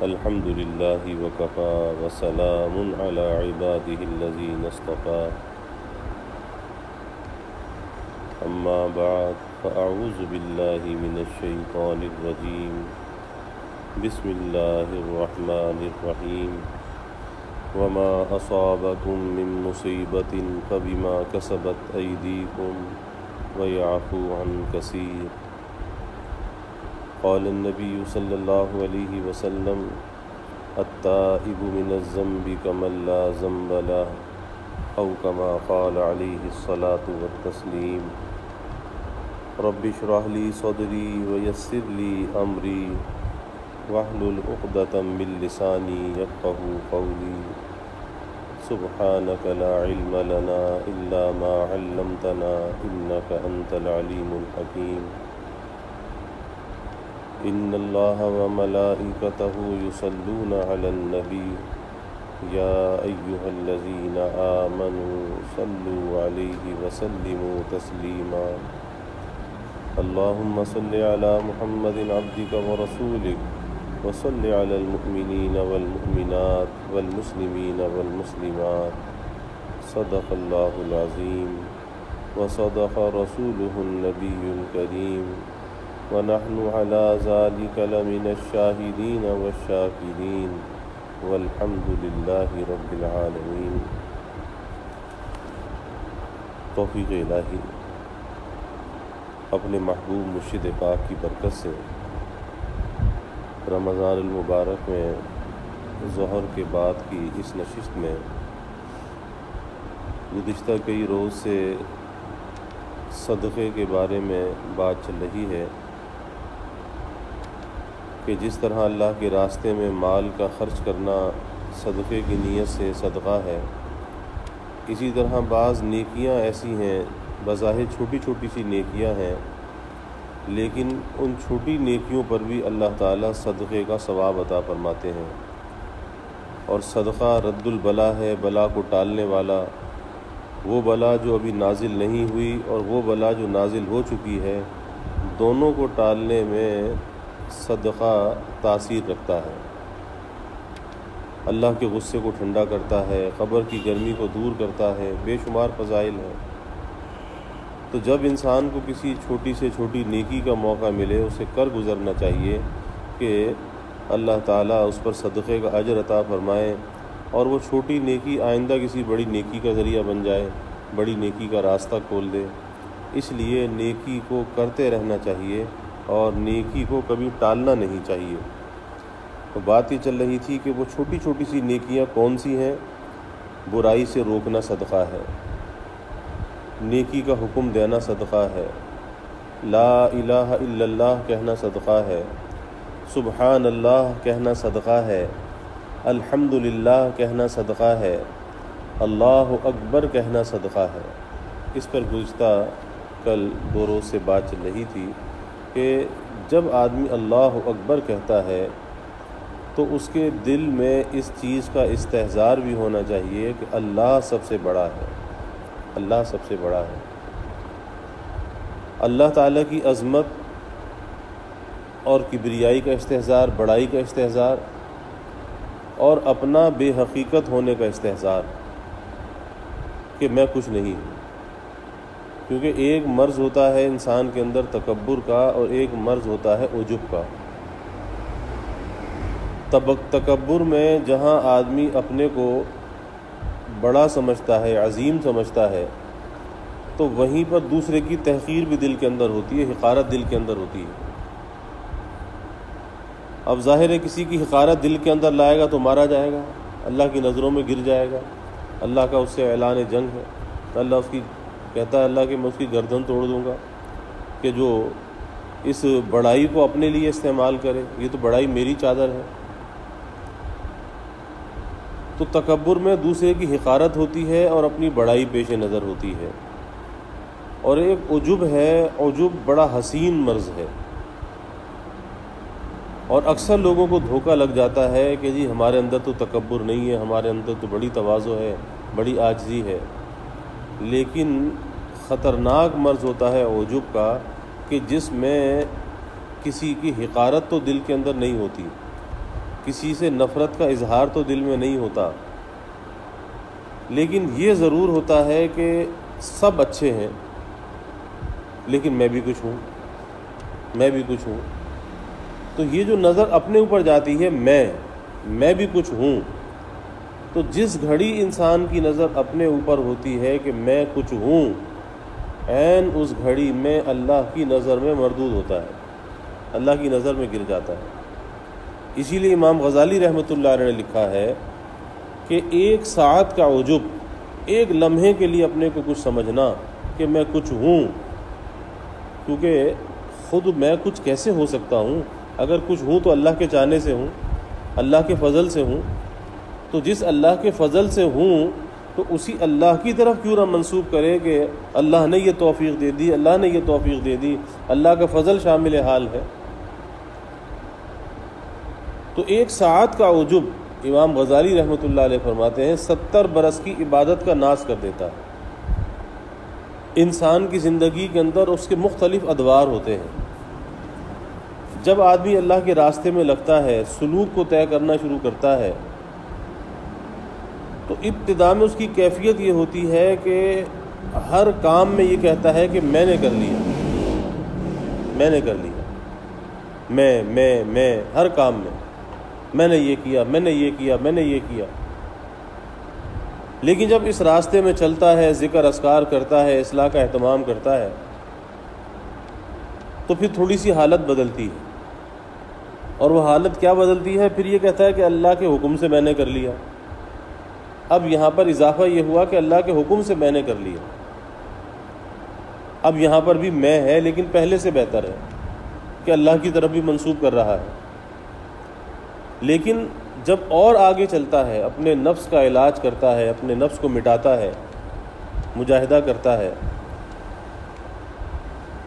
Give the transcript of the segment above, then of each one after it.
الحمد لله وكفى وسلام على عباده الذين اصطفى أما بعد فأعوذ بالله من الشيطان الرجيم بسم الله الرحمن الرحيم وما أصابكم من مصيبة فبما كسبت أيديكم ويعفو عن كثير قال النبي صلى الله عليه وسلم التائب من الذنب كمن لا ذنب له أو كما قال عليه الصلاة والتسليم رب اشرح لي صدري ويسر لي أمري واحلل عقدة من لساني يفقهوا قولي سبحانك لا علم لنا إلا ما علمتنا إنك أنت العليم الحكيم إن الله وملائكته يصلون على النبي يا أيها الذين آمنوا صلوا عليه وسلموا تسليما اللهم صل على محمد عبدك ورسولك وصل على المؤمنين والمؤمنات والمسلمين والمسلمات صدق الله العظيم وصدق رسوله النبي الكريم ونحن على ذلك لمن الشاهدين والشاكرين والحمد لله رب العالمين۔ توفیق الہی اپنے محبوب مرشد پاک کی برکت سے رمضان المبارک میں ظہر کے بعد کی اس نشست میں گزشتہ کئی روز سے صدقے کے بارے میں بات چل رہی ہے کہ جس طرح اللہ کے راستے میں مال کا خرچ کرنا صدقے کی نیت سے صدقہ ہے، اسی طرح بعض نیکیاں ایسی ہیں بظاہر چھوٹی چھوٹی سی نیکیاں ہیں، لیکن ان چھوٹی نیکیوں پر بھی اللہ تعالیٰ صدقے کا ثواب عطا فرماتے ہیں، اور صدقہ رد البلا ہے، بلا کو ٹالنے والا۔ وہ بلا جو ابھی نازل نہیں ہوئی اور وہ بلا جو نازل ہو چکی ہے، دونوں کو ٹالنے میں صدقہ تاثیر رکھتا ہے، اللہ کے غصے کو ٹھنڈا کرتا ہے، قبر کی گرمی کو دور کرتا ہے، بے شمار فضائل ہیں۔ تو جب انسان کو کسی چھوٹی سے چھوٹی نیکی کا موقع ملے، اسے کر گزرنا چاہیے کہ اللہ تعالیٰ اس پر صدقے کا اجر عطا فرمائے، اور وہ چھوٹی نیکی آئندہ کسی بڑی نیکی کا ذریعہ بن جائے، بڑی نیکی کا راستہ کھول دے۔ اس لیے نیکی کو کرتے رہنا چاہیے اور نیکی کو کبھی ٹالنا نہیں چاہیے۔ تو بات یہ چل رہی تھی کہ وہ چھوٹی چھوٹی سی نیکیاں کون سی ہیں؟ برائی سے روکنا صدقہ ہے، نیکی کا حکم دینا صدقہ ہے، لا الہ الا اللہ کہنا صدقہ ہے، سبحان اللہ کہنا صدقہ ہے، الحمدللہ کہنا صدقہ ہے، اللہ اکبر کہنا صدقہ ہے۔ اس پر گزشتہ کل 2 روز سے بات چل رہی تھی کہ جب آدمی اللہ اکبر کہتا ہے تو اس کے دل میں اس چیز کا استحضار بھی ہونا چاہیے کہ اللہ سب سے بڑا ہے، اللہ سب سے بڑا ہے۔ اللہ تعالیٰ کی عظمت اور کبریائی کا استحضار، بڑائی کا استحضار، اور اپنا بے حقیقت ہونے کا استحضار کہ میں کچھ نہیں ہوں۔ کیونکہ ایک مرض ہوتا ہے انسان کے اندر تکبر کا، اور ایک مرض ہوتا ہے عجب کا۔ تکبر میں جہاں آدمی اپنے کو بڑا سمجھتا ہے، عظیم سمجھتا ہے، تو وہیں پر دوسرے کی تحقیر بھی دل کے اندر ہوتی ہے، حقارت دل کے اندر ہوتی ہے۔ اب ظاہر ہے کسی کی حقارت دل کے اندر لائے گا تو مارا جائے گا، اللہ کی نظروں میں گر جائے گا، اللہ کا اس سے اعلان جنگ ہے۔ اللہ اس کی کہتا ہے اللہ کہ میں اس کی گردن توڑ دوں گا کہ جو اس بڑائی کو اپنے لیے استعمال کرے، یہ تو بڑائی میری چادر ہے۔ تو تکبر میں دوسرے کی حقارت ہوتی ہے اور اپنی بڑائی پیش نظر ہوتی ہے۔ اور ایک عجب ہے، عجب بڑا حسین مرض ہے، اور اکثر لوگوں کو دھوکہ لگ جاتا ہے کہ جی ہمارے اندر تو تکبر نہیں ہے، ہمارے اندر تو بڑی تواضع ہے، بڑی عاجزی ہے، لیکن خطرناک مرض ہوتا ہے عجب کا کہ جس میں کسی کی حقارت تو دل کے اندر نہیں ہوتی، کسی سے نفرت کا اظہار تو دل میں نہیں ہوتا، لیکن یہ ضرور ہوتا ہے کہ سب اچھے ہیں لیکن میں بھی کچھ ہوں، میں بھی کچھ ہوں۔ تو یہ جو نظر اپنے اوپر جاتی ہے میں بھی کچھ ہوں، تو جس گھڑی انسان کی نظر اپنے اوپر ہوتی ہے کہ میں کچھ ہوں، عین اس گھڑی میں اللہ کی نظر میں مردود ہوتا ہے، اللہ کی نظر میں گر جاتا ہے۔ اسی لیے امام غزالی رحمۃ اللہ علیہ نے لکھا ہے کہ ایک ساعت کا عجب، ایک لمحے کے لیے اپنے کو کچھ سمجھنا کہ میں کچھ ہوں، کیونکہ خود میں کچھ کیسے ہو سکتا ہوں؟ اگر کچھ ہوں تو اللہ کے چاہنے سے ہوں، اللہ کے فضل سے ہوں، تو جس اللہ کے فضل سے ہوں تو اسی اللہ کی طرف کیوں نہ منسوب کرے کہ اللہ نے یہ توفیق دے دی، اللہ نے یہ توفیق دے دی، اللہ کا فضل شامل حال ہے۔ تو ایک ساعت کا عجب امام غزالی رحمۃ اللہ علیہ فرماتے ہیں 70 برس کی عبادت کا ناس کر دیتا ہے۔ انسان کی زندگی کے اندر اس کے مختلف ادوار ہوتے ہیں۔ جب آدمی اللہ کے راستے میں لگتا ہے، سلوک کو طے کرنا شروع کرتا ہے، تو ابتدا میں اس کی کیفیت یہ ہوتی ہے کہ ہر کام میں یہ کہتا ہے کہ میں نے کر لیا، میں نے کر لیا، میں ہر کام میں نے یہ کیا، میں نے یہ کیا، میں نے یہ کیا۔ لیکن جب اس راستے میں چلتا ہے، ذکر اذکار کرتا ہے، اصلاح کا اہتمام کرتا ہے، تو پھر تھوڑی سی حالت بدلتی ہے، اور وہ حالت کیا بدلتی ہے؟ پھر یہ کہتا ہے کہ اللہ کے حکم سے میں نے کر لیا۔ اب یہاں پر اضافہ یہ ہوا کہ اللہ کے حکم سے میں نے کر لیا، اب یہاں پر بھی میں ہے، لیکن پہلے سے بہتر ہے کہ اللہ کی طرف بھی منسوب کر رہا ہے۔ لیکن جب اور آگے چلتا ہے، اپنے نفس کا علاج کرتا ہے، اپنے نفس کو مٹاتا ہے، مجاہدہ کرتا ہے،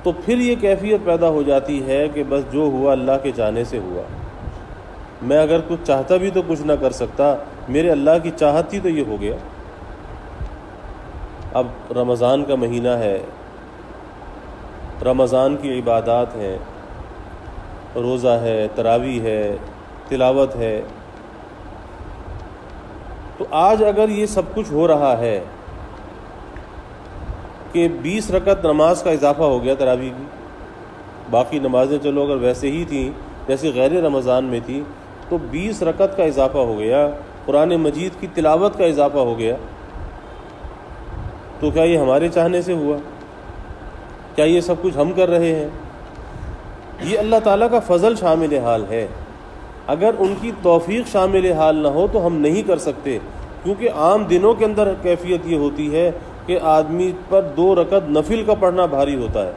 تو پھر یہ کیفیت پیدا ہو جاتی ہے کہ بس جو ہوا اللہ کے چاہنے سے ہوا، میں اگر کچھ چاہتا بھی تو کچھ نہ کر سکتا، میرے اللہ کی چاہت تھی تو یہ ہو گیا۔ اب رمضان کا مہینہ ہے، رمضان کی عبادات ہیں، روزہ ہے، تراویح ہے، تلاوت ہے، تو آج اگر یہ سب کچھ ہو رہا ہے کہ 20 رکعت نماز کا اضافہ ہو گیا تراویح کی، باقی نمازیں چلو اگر ویسے ہی تھیں جیسے غیر رمضان میں تھی، تو 20 رکعت کا اضافہ ہو گیا، قرآن مجید کی تلاوت کا اضافہ ہو گیا، تو کیا یہ ہمارے چاہنے سے ہوا؟ کیا یہ سب کچھ ہم کر رہے ہیں؟ یہ اللہ تعالیٰ کا فضل شامل حال ہے۔ اگر ان کی توفیق شامل حال نہ ہو تو ہم نہیں کر سکتے، کیونکہ عام دنوں کے اندر کیفیت یہ ہوتی ہے کہ آدمی پر 2 رکعت نفل کا پڑھنا بھاری ہوتا ہے،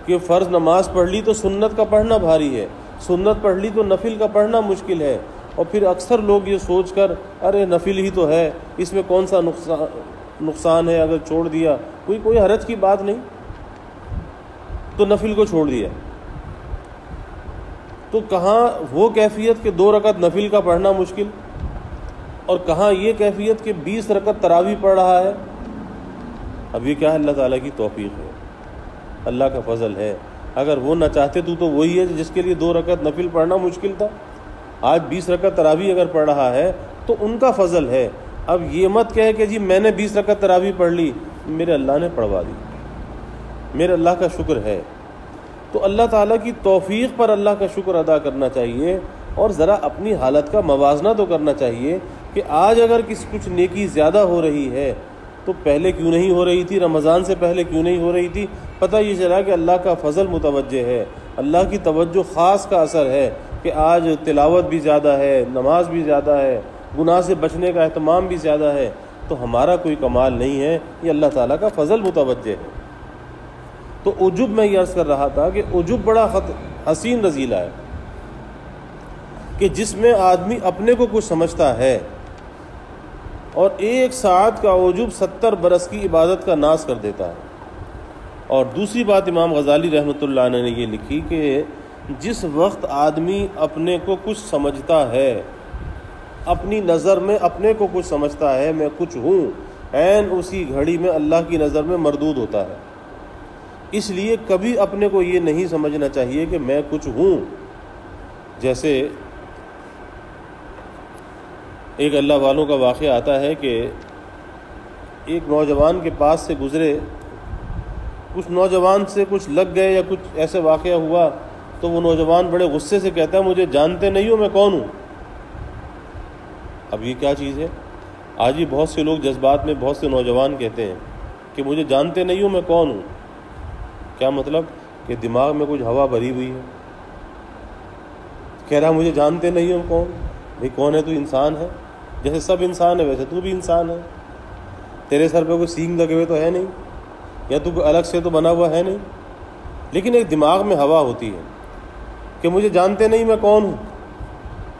کہ فرض نماز پڑھ لی تو سنت کا پڑھنا بھاری ہے، سنت پڑھ لی تو نفل کا پڑھنا مشکل ہے، اور پھر اکثر لوگ یہ سوچ کر ارے نفل ہی تو ہے، اس میں کون سا نقصان ہے، اگر چھوڑ دیا کوئی حرج کی بات نہیں، تو نفل کو چھوڑ دیا۔ تو کہاں وہ کیفیت کہ 2 رکعت نفل کا پڑھنا مشکل، اور کہاں یہ کیفیت کہ 20 رکعت تراویح پڑھ رہا ہے۔ اب یہ کیا ہے؟ اللہ تعالیٰ کی توفیق ہے، اللہ کا فضل ہے۔ اگر وہ نہ چاہتے تو وہی ہے جس کے لیے 2 رکعت نفل پڑھنا مشکل تھا، آج 20 رکعت تراویح اگر پڑھ رہا ہے تو ان کا فضل ہے۔ اب یہ مت کہے کہ جی میں نے 20 رکعت تراویح پڑھ لی، میرے اللہ نے پڑھوا دی، میرے اللہ کا شکر ہے۔ تو اللہ تعالیٰ کی توفیق پر اللہ کا شکر ادا کرنا چاہیے، اور ذرا اپنی حالت کا موازنہ تو کرنا چاہیے کہ آج اگر کچھ نیکی زیادہ ہو رہی ہے تو پہلے کیوں نہیں ہو رہی تھی، رمضان سے پہلے کیوں نہیں ہو رہی تھی؟ پتہ یہ چلا کہ اللہ کا فضل متوجہ ہے، اللہ کی توجہ خاص کا اثر ہے کہ آج تلاوت بھی زیادہ ہے، نماز بھی زیادہ ہے، گناہ سے بچنے کا اہتمام بھی زیادہ ہے۔ تو ہمارا کوئی کمال نہیں ہے، یہ اللہ تعالیٰ کا فضل متوجہ ہے۔ تو عجب میں یہ عرض کر رہا تھا کہ عجب بڑا حسین رذیلہ ہے کہ جس میں آدمی اپنے کو کچھ سمجھتا ہے، اور ایک ساعت کا عجب 70 برس کی عبادت کا ناس کر دیتا ہے۔ اور دوسری بات امام غزالی رحمۃ اللہ علیہ نے یہ لکھی کہ جس وقت آدمی اپنے کو کچھ سمجھتا ہے، اپنی نظر میں اپنے کو کچھ سمجھتا ہے، میں کچھ ہوں، عین اسی گھڑی میں اللہ کی نظر میں مردود ہوتا ہے۔ اس لیے کبھی اپنے کو یہ نہیں سمجھنا چاہیے کہ میں کچھ ہوں۔ جیسے ایک اللہ والوں کا واقعہ آتا ہے کہ ایک نوجوان کے پاس سے گزرے، کچھ نوجوان سے کچھ لگ گئے یا کچھ ایسے واقعہ ہوا، تو وہ نوجوان بڑے غصے سے کہتا ہے مجھے جانتے نہیں ہو میں کون ہوں۔ اب یہ کیا چیز ہے؟ آج ہی بہت سے لوگ جذبات میں، بہت سے نوجوان کہتے ہیں کہ مجھے جانتے نہیں ہو میں کون ہوں۔ کیا مطلب؟ کہ دماغ میں کچھ ہوا بھری ہوئی ہے، کہہ رہا مجھے جانتے نہیں ہو کون؟ بھئی کون ہے تو؟ انسان ہے، جیسے سب انسان ہے ویسے تو بھی انسان ہے۔ تیرے سر پہ کوئی سینگ لگے ہوئے تو ہے نہیں، یا تو کوئی الگ سے تو بنا ہوا ہے نہیں، لیکن ایک دماغ میں ہوا ہوتی ہے کہ مجھے جانتے نہیں میں کون ہوں۔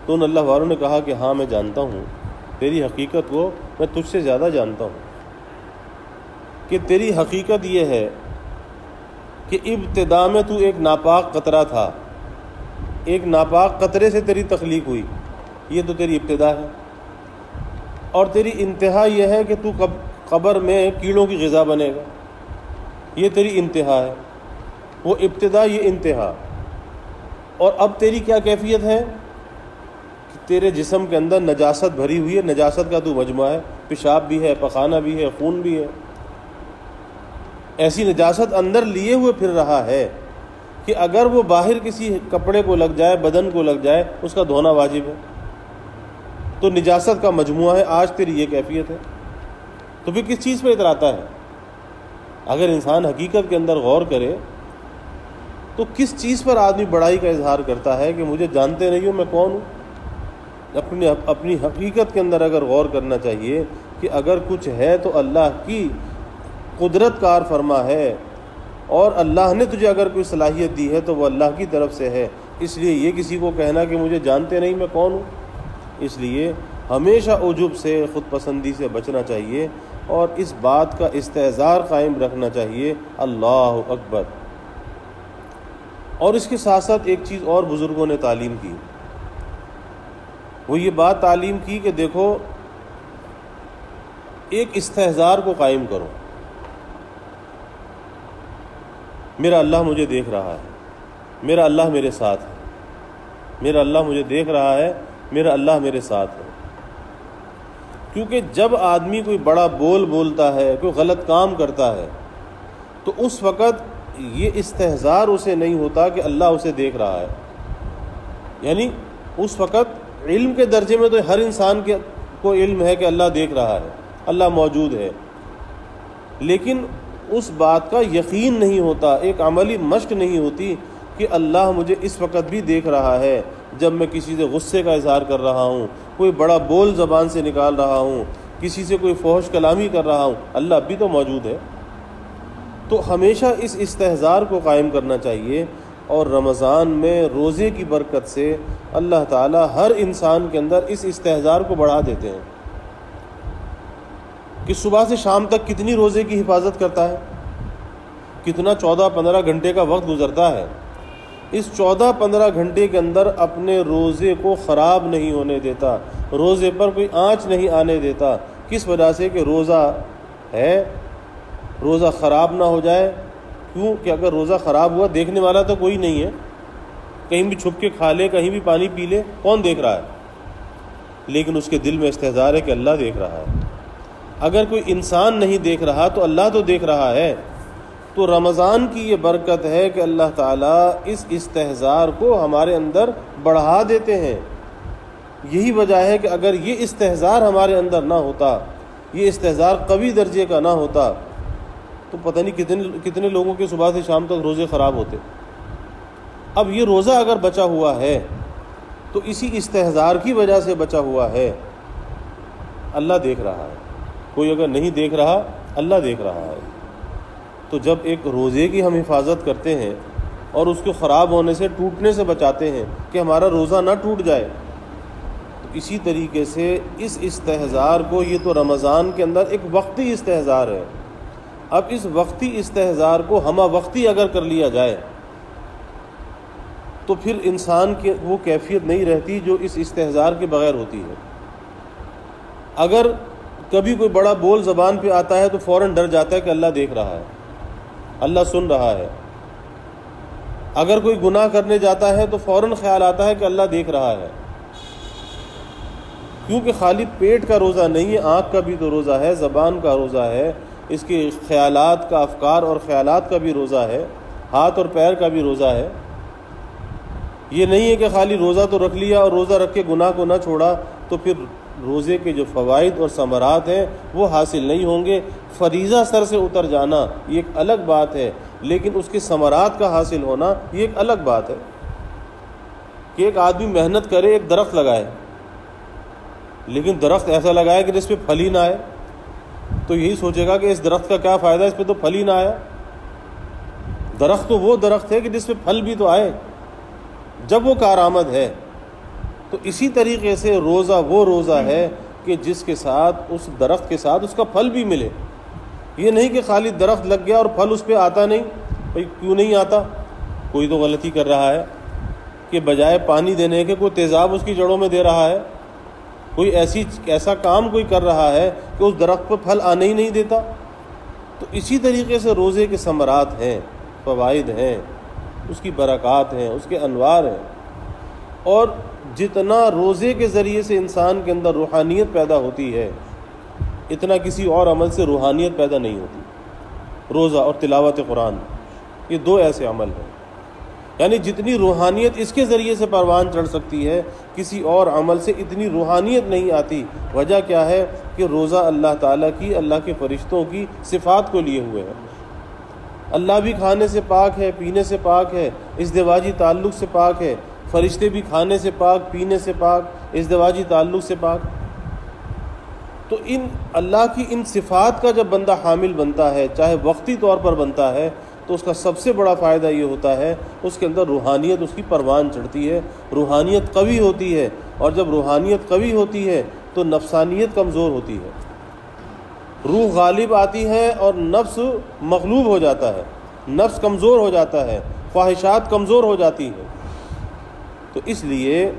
تو ان اللہ والوں نے کہا کہ ہاں میں جانتا ہوں، تیری حقیقت کو میں تجھ سے زیادہ جانتا ہوں، کہ تیری حقیقت یہ ہے کہ ابتدا میں تو ایک ناپاک قطرہ تھا، ایک ناپاک قطرے سے تیری تخلیق ہوئی، یہ تو تیری ابتدا ہے، اور تیری انتہا یہ ہے کہ تو قبر میں کیڑوں کی غذا بنے گا، یہ تیری انتہا ہے۔ وہ ابتدا، یہ انتہا۔ اور اب تیری کیا کیفیت ہے کہ تیرے جسم کے اندر نجاست بھری ہوئی ہے، نجاست کا تو مجموعہ ہے، پیشاب بھی ہے، پخانہ بھی ہے، خون بھی ہے، ایسی نجاست اندر لیے ہوئے پھر رہا ہے کہ اگر وہ باہر کسی کپڑے کو لگ جائے، بدن کو لگ جائے، اس کا دھونا واجب ہے۔ تو نجاست کا مجموعہ ہے، آج تیری یہ کیفیت ہے، تو پھر کس چیز پہ اتراتا ہے؟ اگر انسان حقیقت کے اندر غور کرے تو کس چیز پر آدمی بڑائی کا اظہار کرتا ہے کہ مجھے جانتے نہیں ہو میں کون ہوں؟ اپنی حقیقت کے اندر اگر غور کرنا چاہیے کہ اگر کچھ ہے تو اللہ کی قدرت کار فرما ہے، اور اللہ نے تجھے اگر کوئی صلاحیت دی ہے تو وہ اللہ کی طرف سے ہے۔ اس لیے یہ کسی کو کہنا کہ مجھے جانتے نہیں میں کون ہوں، اس لیے ہمیشہ عجب سے، خود پسندی سے بچنا چاہیے، اور اس بات کا استحضار قائم رکھنا چاہیے، اللہ اکبر۔ اور اس کے ساتھ ساتھ ایک چیز اور بزرگوں نے تعلیم کی، وہ یہ بات تعلیم کی کہ دیکھو ایک استحضار کو قائم کرو، میرا اللہ مجھے دیکھ رہا ہے، میرا اللہ میرے ساتھ ہے، میرا اللہ مجھے دیکھ رہا ہے، میرا اللہ میرے ساتھ ہے۔ کیونکہ جب آدمی کوئی بڑا بول بولتا ہے، کوئی غلط کام کرتا ہے، تو اس وقت یہ استحضار اسے نہیں ہوتا کہ اللہ اسے دیکھ رہا ہے۔ یعنی اس وقت علم کے درجے میں تو ہر انسان کو علم ہے کہ اللہ دیکھ رہا ہے، اللہ موجود ہے، لیکن اس بات کا یقین نہیں ہوتا، ایک عملی مشق نہیں ہوتی کہ اللہ مجھے اس وقت بھی دیکھ رہا ہے جب میں کسی سے غصے کا اظہار کر رہا ہوں، کوئی بڑا بول زبان سے نکال رہا ہوں، کسی سے کوئی فحش کلامی کر رہا ہوں، اللہ اب بھی تو موجود ہے۔ تو ہمیشہ اس استحضار کو قائم کرنا چاہیے، اور رمضان میں روزے کی برکت سے اللہ تعالی ہر انسان کے اندر اس استحضار کو بڑھا دیتے ہیں کہ صبح سے شام تک کتنی روزے کی حفاظت کرتا ہے، کتنا 14-15 گھنٹے کا وقت گزرتا ہے، اس 14-15 گھنٹے کے اندر اپنے روزے کو خراب نہیں ہونے دیتا، روزے پر کوئی آنچ نہیں آنے دیتا۔ کس وجہ سے؟ کہ روزہ ہے، روزہ خراب نہ ہو جائے۔ کیوں؟ کہ اگر روزہ خراب ہوا، دیکھنے والا تو کوئی نہیں ہے، کہیں بھی چھپ کے کھا لے، کہیں بھی پانی پی لے، کون دیکھ رہا ہے؟ لیکن اس کے دل میں استحضار ہے کہ اللہ دیکھ رہا ہے۔ اگر کوئی انسان نہیں دیکھ رہا تو اللہ تو دیکھ رہا ہے۔ تو رمضان کی یہ برکت ہے کہ اللہ تعالیٰ اس استحضار کو ہمارے اندر بڑھا دیتے ہیں۔ یہی وجہ ہے کہ اگر یہ استحضار ہمارے اندر نہ ہوتا، یہ استحضار قوی درجے کا نہ ہوتا، تو پتہ نہیں کتنے لوگوں کے صبح سے شام تک روزے خراب ہوتے۔ اب یہ روزہ اگر بچا ہوا ہے تو اسی استحضار کی وجہ سے بچا ہوا ہے۔ اللہ دیکھ رہا ہے، کوئی اگر نہیں دیکھ رہا، اللہ دیکھ رہا ہے۔ تو جب ایک روزے کی ہم حفاظت کرتے ہیں اور اس کو خراب ہونے سے، ٹوٹنے سے بچاتے ہیں کہ ہمارا روزہ نہ ٹوٹ جائے، تو اسی طریقے سے اس استحضار کو، یہ تو رمضان کے اندر ایک وقتی استحضار ہے، اب اس وقتی استحضار کو ہمہ وقتی اگر کر لیا جائے تو پھر انسان کی وہ کیفیت نہیں رہتی جو اس استحضار کے بغیر ہوتی ہے۔ اگر کبھی کوئی بڑا بول زبان پہ آتا ہے تو فوراً ڈر جاتا ہے کہ اللہ دیکھ رہا ہے، اللہ سن رہا ہے۔ اگر کوئی گناہ کرنے جاتا ہے تو فوراً خیال آتا ہے کہ اللہ دیکھ رہا ہے، کیونکہ خالی پیٹ کا روزہ نہیں ہے، آنکھ کا بھی تو روزہ ہے، زبان کا روزہ ہے، اس کے خیالات کا، افکار اور خیالات کا بھی روزہ ہے، ہاتھ اور پیر کا بھی روزہ ہے۔ یہ نہیں ہے کہ خالی روزہ تو رکھ لیا اور روزہ رکھ کے گناہ کو نہ چھوڑا تو پھر روزے کے جو فوائد اور ثمرات ہیں وہ حاصل نہیں ہوں گے۔ فریضہ سر سے اتر جانا یہ ایک الگ بات ہے، لیکن اس کے ثمرات کا حاصل ہونا یہ ایک الگ بات ہے۔ کہ ایک آدمی محنت کرے، ایک درخت لگائے، لیکن درخت ایسا لگائے کہ جس پہ پھل ہی نہ آئے، تو یہی سوچے گا کہ اس درخت کا کیا فائدہ، اس پہ تو پھل ہی نہ آیا۔ درخت تو وہ درخت ہے کہ جس پہ پھل بھی تو آئے جب وہ کارآمد ہے۔ تو اسی طریقے سے روزہ وہ روزہ ہے کہ جس کے ساتھ، اس درخت کے ساتھ اس کا پھل بھی ملے۔ یہ نہیں کہ خالی درخت لگ گیا اور پھل اس پہ آتا نہیں۔ بھئی کیوں نہیں آتا؟ کوئی تو غلطی کر رہا ہے کہ بجائے پانی دینے کے کوئی تیزاب اس کی جڑوں میں دے رہا ہے، کوئی ایسا کام کوئی کر رہا ہے کہ اس درخت پر پھل آنے ہی نہیں دیتا۔ تو اسی طریقے سے روزے کے ثمرات ہیں، فوائد ہیں، اس کی برکات ہیں، اس کے انوار ہیں، اور جتنا روزے کے ذریعے سے انسان کے اندر روحانیت پیدا ہوتی ہے اتنا کسی اور عمل سے روحانیت پیدا نہیں ہوتی۔ روزہ اور تلاوت قرآن یہ دو ایسے عمل ہیں، یعنی جتنی روحانیت اس کے ذریعے سے پروان چڑھ سکتی ہے کسی اور عمل سے اتنی روحانیت نہیں آتی۔ وجہ کیا ہے کہ روزہ اللہ تعالیٰ کی، اللہ کے فرشتوں کی صفات کو لیے ہوئے ہے۔ اللہ بھی کھانے سے پاک ہے، پینے سے پاک ہے، ازدواجی تعلق سے پاک ہے، فرشتے بھی کھانے سے پاک، پینے سے پاک، ازدواجی تعلق سے پاک۔ تو ان اللہ کی ان صفات کا جب بندہ حامل بنتا ہے، چاہے وقتی طور پر بنتا ہے، تو اس کا سب سے بڑا فائدہ یہ ہوتا ہے اس کے اندر روحانیت اس کی پروان چڑھتی ہے، روحانیت قوی ہوتی ہے، اور جب روحانیت قوی ہوتی ہے تو نفسانیت کمزور ہوتی ہے، روح غالب آتی ہے اور نفس مغلوب ہو جاتا ہے، نفس کمزور ہو جاتا ہے، خواہشات کمزور ہو جاتی ہیں۔ تو اس لیے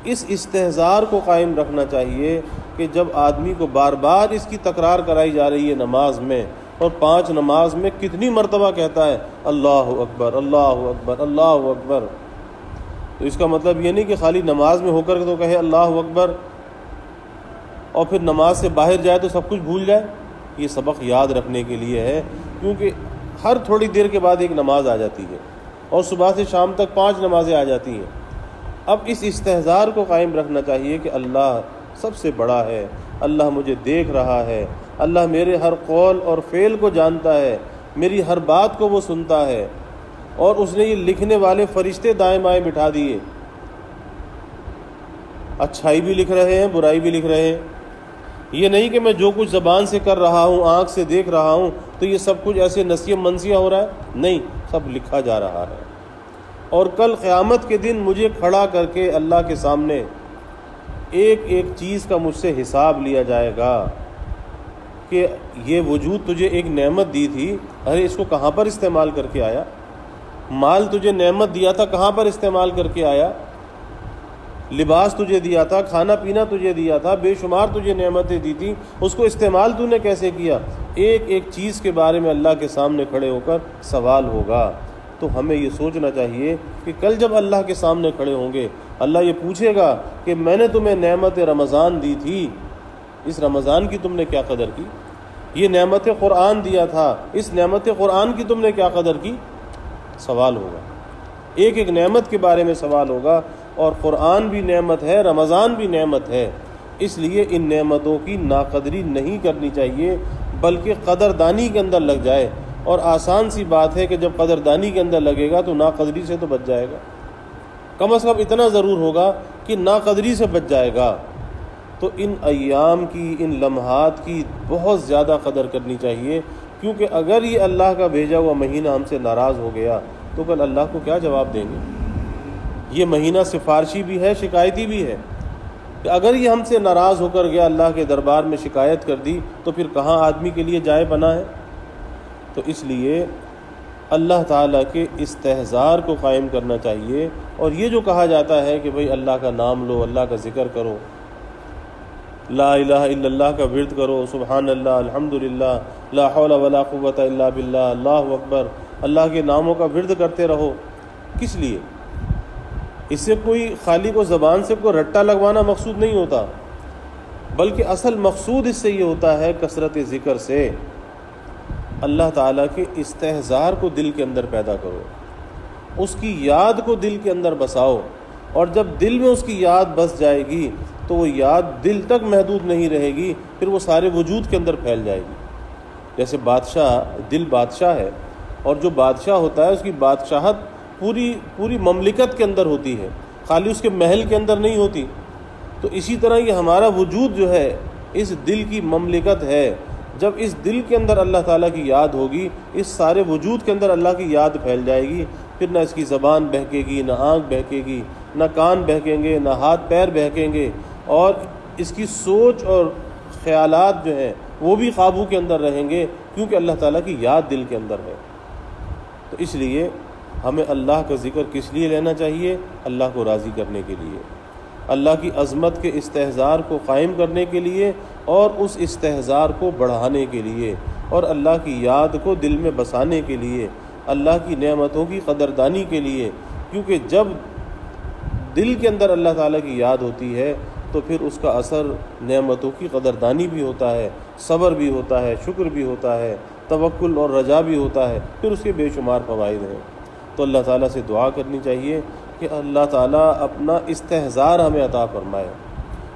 اس استحضار کو قائم رکھنا چاہیے کہ جب آدمی کو بار بار اس کی تکرار کرائی جا رہی ہے نماز میں، اور 5 نماز میں کتنی مرتبہ کہتا ہے اللہ اکبر اللہ اکبر اللہ اکبر، تو اس کا مطلب یہ نہیں کہ خالی نماز میں ہو کر تو کہے اللہ اکبر اور پھر نماز سے باہر جائے تو سب کچھ بھول جائے۔ یہ سبق یاد رکھنے کے لیے ہے، کیونکہ ہر تھوڑی دیر کے بعد ایک نماز آ جاتی ہے اور صبح سے شام تک 5 نمازیں آ جاتی ہیں۔ اب اس استحضار کو قائم رکھنا چاہیے کہ اللہ سب سے بڑا ہے، اللہ مجھے دیکھ رہا ہے، اللہ میرے ہر قول اور فعل کو جانتا ہے، میری ہر بات کو وہ سنتا ہے، اور اس نے یہ لکھنے والے فرشتے دائیں بائیں بٹھا دیے، اچھائی بھی لکھ رہے ہیں، برائی بھی لکھ رہے ہیں۔ یہ نہیں کہ میں جو کچھ زبان سے کر رہا ہوں، آنکھ سے دیکھ رہا ہوں تو یہ سب کچھ ایسے نسیم منسیہ ہو رہا ہے، نہیں، سب لکھا جا رہا ہے۔ اور کل قیامت کے دن مجھے کھڑا کر کے اللہ کے سامنے ایک ایک چیز کا مجھ سے حساب لیا جائے گا کہ یہ وجود تجھے ایک نعمت دی تھی، ارے اس کو کہاں پر استعمال کر کے آیا؟ مال تجھے نعمت دیا تھا، کہاں پر استعمال کر کے آیا؟ لباس تجھے دیا تھا، کھانا پینا تجھے دیا تھا، بے شمار تجھے نعمتیں دی تھی، اس کو استعمال تو نے کیسے کیا؟ ایک ایک چیز کے بارے میں اللہ کے سامنے کھڑے ہو کر سوال ہوگا۔ تو ہمیں یہ سوچنا چاہیے کہ کل جب اللہ کے سامنے کھڑے ہوں گے، اللہ یہ پوچھے گا کہ میں نے تمہیں نعمت رمضان دی تھی، اس رمضان کی تم نے کیا قدر کی؟ یہ نعمت قرآن دیا تھا، اس نعمت قرآن کی تم نے کیا قدر کی؟ سوال ہوگا، ایک ایک نعمت کے بارے میں سوال ہوگا۔ اور قرآن بھی نعمت ہے، رمضان بھی نعمت ہے، اس لیے ان نعمتوں کی ناقدری نہیں کرنی چاہیے، بلکہ قدردانی کے اندر لگ جائے۔ اور آسان سی بات ہے کہ جب قدردانی کے اندر لگے گا تو ناقدری سے تو بچ جائے گا، کم از کم اتنا ضرور ہوگا کہ ناقدری سے بچ جائے گا۔ تو ان ایام کی، ان لمحات کی بہت زیادہ قدر کرنی چاہیے، کیونکہ اگر یہ اللہ کا بھیجا ہوا مہینہ ہم سے ناراض ہو گیا تو کل اللہ کو کیا جواب دیں گے؟ یہ مہینہ سفارشی بھی ہے، شکایتی بھی ہے، کہ اگر یہ ہم سے ناراض ہو کر گیا، اللہ کے دربار میں شکایت کر دی، تو پھر کہاں آدمی کے لیے جائے پناہ ہے؟ تو اس لیے اللہ تعالیٰ کے استحضار کو قائم کرنا چاہیے۔ اور یہ جو کہا جاتا ہے کہ بھئی اللہ کا نام لو، اللہ کا ذکر کرو، لا الہ الا اللہ کا ورد کرو، سبحان اللہ، الحمدللہ، لا حول ولا قوت الا باللہ، اللہ اکبر، اللہ کے ناموں کا ورد کرتے رہو۔ کس لیے؟ اس سے کوئی خالی کو زبان سے کوئی رٹا لگوانا مقصود نہیں ہوتا، بلکہ اصل مقصود اس سے یہ ہوتا ہے کثرت ذکر سے اللہ تعالیٰ کے استحضار کو دل کے اندر پیدا کرو، اس کی یاد کو دل کے اندر بساؤ، اور جب دل میں اس کی یاد بس جائے گی تو وہ یاد دل تک محدود نہیں رہے گی، پھر وہ سارے وجود کے اندر پھیل جائے گی۔ جیسے دل بادشاہ ہے، اور جو بادشاہ ہوتا ہے اس کی بادشاہت پوری مملکت کے اندر ہوتی ہے، خالی اس کے محل کے اندر نہیں ہوتی۔ تو اسی طرح یہ ہمارا وجود جو ہے اس دل کی مملکت ہے۔ جب اس دل کے اندر اللہ تعالیٰ کی یاد ہوگی، اس سارے وجود کے اندر اللہ کی یاد پھیل جائے گی، پھر نہ اس کی زبان بہکے گی، نہ آنکھ بہکے گی، نہ کان بہکیں گے، نہ ہاتھ پیر بہکیں گے، اور اس کی سوچ اور خیالات جو ہیں وہ بھی قابو کے اندر رہیں گے، کیونکہ اللہ تعالیٰ کی یاد دل کے اندر ہے۔ تو اس لیے ہمیں اللہ کا ذکر کس لیے لینا چاہیے؟ اللہ کو راضی کرنے کے لیے، اللہ کی عظمت کے استحضار کو قائم کرنے کے لیے، اور اس استحضار کو بڑھانے کے لیے، اور اللہ کی یاد کو دل میں بسانے کے لیے، اللہ کی نعمتوں کی قدردانی کے لیے۔ کیونکہ جب دل کے اندر اللہ تعالیٰ کی یاد ہوتی ہے تو پھر اس کا اثر نعمتوں کی قدردانی بھی ہوتا ہے، صبر بھی ہوتا ہے، شکر بھی ہوتا ہے، توکل اور رجا بھی ہوتا ہے، پھر اس کے بے شمار فوائد ہیں۔ تو اللہ تعالیٰ سے دعا کرنی چاہیے کہ اللہ تعالیٰ اپنا استحضار ہمیں عطا فرمائے،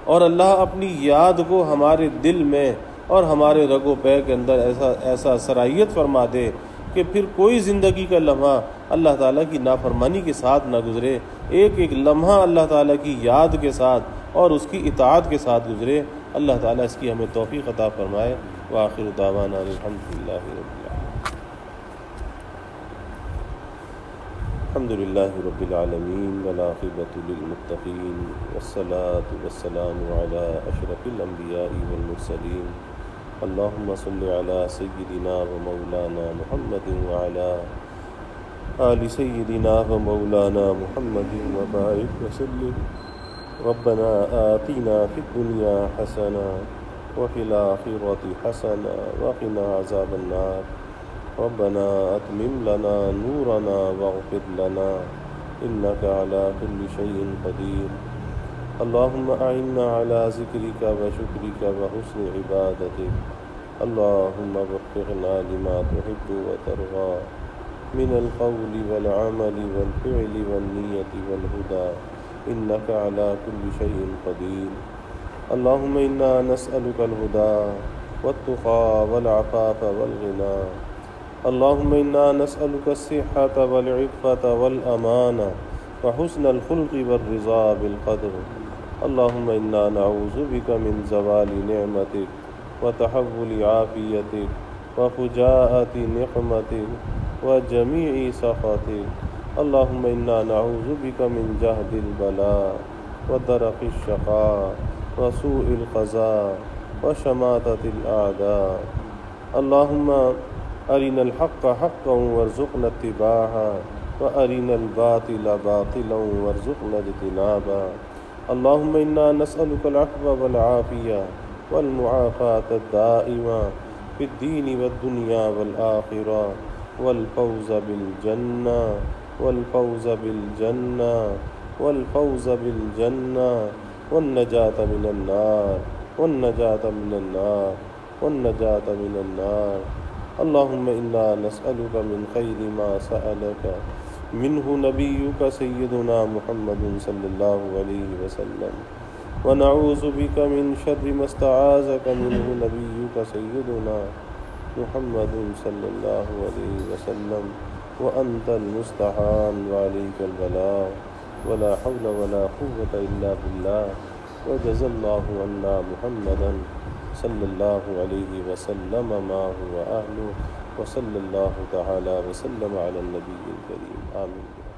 اور اللہ اپنی یاد کو ہمارے دل میں اور ہمارے رگ و پے کے اندر ایسا صلاحیت فرما دے کہ پھر کوئی زندگی کا لمحہ اللہ تعالیٰ کی نافرمانی کے ساتھ نہ گزرے، ایک ایک لمحہ اللہ تعالیٰ کی یاد کے ساتھ اور اس کی اطاعت کے ساتھ گزرے۔ اللہ تعالیٰ اس کی ہمیں توفیق عطا فرمائے۔ وآخر دعوانا الحمدللہ رب العالمین۔ الحمد للہ رب العالمین والعاقبۃ للمتقین والصلاة والسلام علی اشرف الانبیاء والمرسلین۔ اللہم صل علی سیدنا و مولانا محمد وعلی آل سیدنا و مولانا محمد وبارک وسلم۔ ربنا آتنا فی الدنیا حسنہ وفی الآخرۃ حسنہ وقنا عذاب النار۔ ربنا اتمم لنا نورنا واغفر لنا انك على كل شيء قدير۔ اللهم اعنا على ذكرك وشكرك وحسن عبادتك۔ اللهم وفقنا لما تحب وترضى من القول والعمل والفعل والنية والهدى انك على كل شيء قدير۔ اللهم انا نسألك الهدى والتقى والعفاف والغنى۔ اللهم انا نسألك الصحة والعفة والأمانة وحسن الخلق والرضا بالقدر۔ اللهم انا نعوذ بك من زوال نعمتك وتحول عافيتك وفجاءة نقمتك وجميع سخطك۔ اللهم انا نعوذ بك من جهد البلاء ودرك الشقاء وسوء القضاء وشماتة الأعداء۔ اللهم أرنا الحق حقا وارزقنا اتباعه وأرنا الباطل باطلا وارزقنا اجتنابه۔ اللهم إنا نسألك العفو والعافية والمعافاة الدائمة في الدين والدنيا والآخرة والفوز بالجنة والفوز بالجنة والفوز بالجنة والنجاة من النار والنجاة من النار والنجاة من النار۔ اللهم إنا نسألك من خير ما سألك منه نبيك سيدنا محمد صلى الله عليه وسلم، ونعوذ بك من شر ما استعاذك منه نبيك سيدنا محمد صلى الله عليه وسلم، وأنت المستعان وعليك البلاغ، ولا حول ولا قوة إلا بالله، وجزى الله عنا محمدا صلی اللہ علیہ وسلم ما هو أهله، وصلی اللہ تعالی وسلم علی النبی الکریم۔ آمین۔